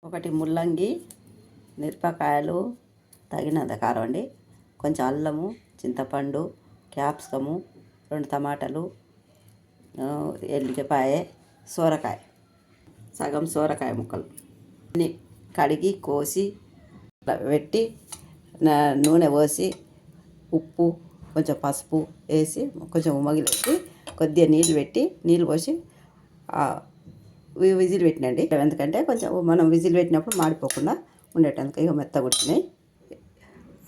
ఒకటి ముల్లంగి, మిరపకాయలు తగినంత కారం అండి, కొంచెం అల్లము, చింతపండు, క్యాప్సికము, 2 టమాటాలు, ఎల్లిపాయ, సోరకాయ, సగం సోరకాయ ముక్కలు అన్నీ కడిగి కోసి పెట్టి నూనె పోసి ఉప్పు కొంచెం పసుపు వేసి కొంచెం ఉమ్మగిలేసి కొద్దిగా నీళ్ళు పోసి విజిల్ పెట్టినండి. ఎందుకంటే కొంచెం మనం విజిల్ పెట్టినప్పుడు మాడిపోకుండా ఉండేటందుకు ఇక మెత్తగా ఉడికినాయి.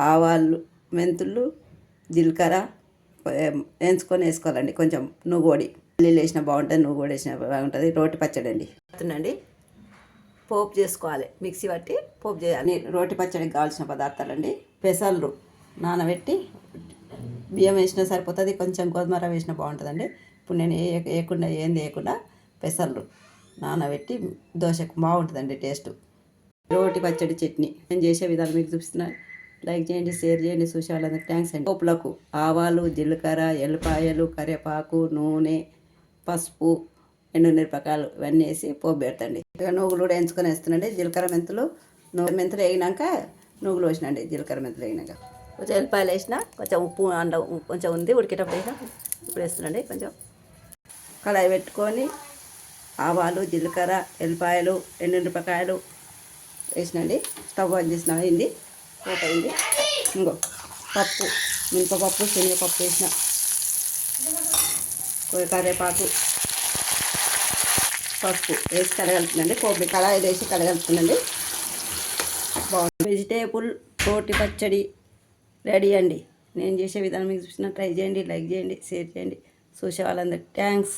ఆవాలు, మెంతులు, జీలకర్ర వేయించుకొని వేసుకోవాలండి. కొంచెం నువ్వుడి పల్లీలు వేసినా బాగుంటుంది, నువ్వు కూడా వేసినా బాగుంటుంది. రోటి పచ్చడి అండి అవుతుందండి. పోపు చేసుకోవాలి, మిక్సీ పట్టి పోపు చేయాలి. రోటి పచ్చడికి కావాల్సిన పదార్థాలండి: పెసలు నానబెట్టి బియ్యం వేసినా సరిపోతుంది, కొంచెం గోధుమ రవ్వ వేసినా బాగుంటుందండి. ఇప్పుడు నేను వేయకుండా పెసలు నానబెట్టి దోశకు బాగుంటుందండి టేస్ట్. రోటి పచ్చడి చట్నీ నేను చేసే విధానం మీకు చూపిస్తున్నాను. లైక్ చేయండి, షేర్ చేయండి. చూసే వాళ్ళందరికీ థ్యాంక్స్ అండి. పోపులకు ఆవాలు, జీలకర్ర, ఎల్లిపాయలు, కరివేపాకు, నూనె, పసుపు, ఎండుమిరపకాయలు ఇవన్నీ వేసి పోపు పెడతండి. ఇక నువ్వులు కూడా ఎంచుకొని వేస్తున్నాండి. జీలకర్ర మెంతులు వేగినాక నువ్వులు వేసినండి. జీలకర్ర మెంతులు వేగినాక కొంచెం ఎల్లిపాయలు వేసిన, కొంచెం ఉప్పు అండం కొంచెం ఉంది ఉడికేటప్పుడు వేసిన. ఇప్పుడు వేస్తున్నాండి. కొంచెం కడాయి పెట్టుకొని ఆవాలు, జీలకర్ర, ఎల్లిపాయలు, ఎండుమిరపకాయలు వేసినండి. స్టవ్ ఆన్ చేసిన, అయింది, పోపు అయింది. ఇంకో పప్పు, మినపప్పు, శనగపప్పు వేసిన, కరివేపాకు, పసుపు వేసి కలగలుపుతుందండి. పోపు కడాయి వేసి కలగలుపుతుందండి. బాగుంది. వెజిటేబుల్ రోటి పచ్చడి రెడీ అండి. నేను చేసే విధానం మీకు చూసిన ట్రై చేయండి, లైక్ చేయండి, షేర్ చేయండి. చూసే వాళ్ళందరికీ థ్యాంక్స్.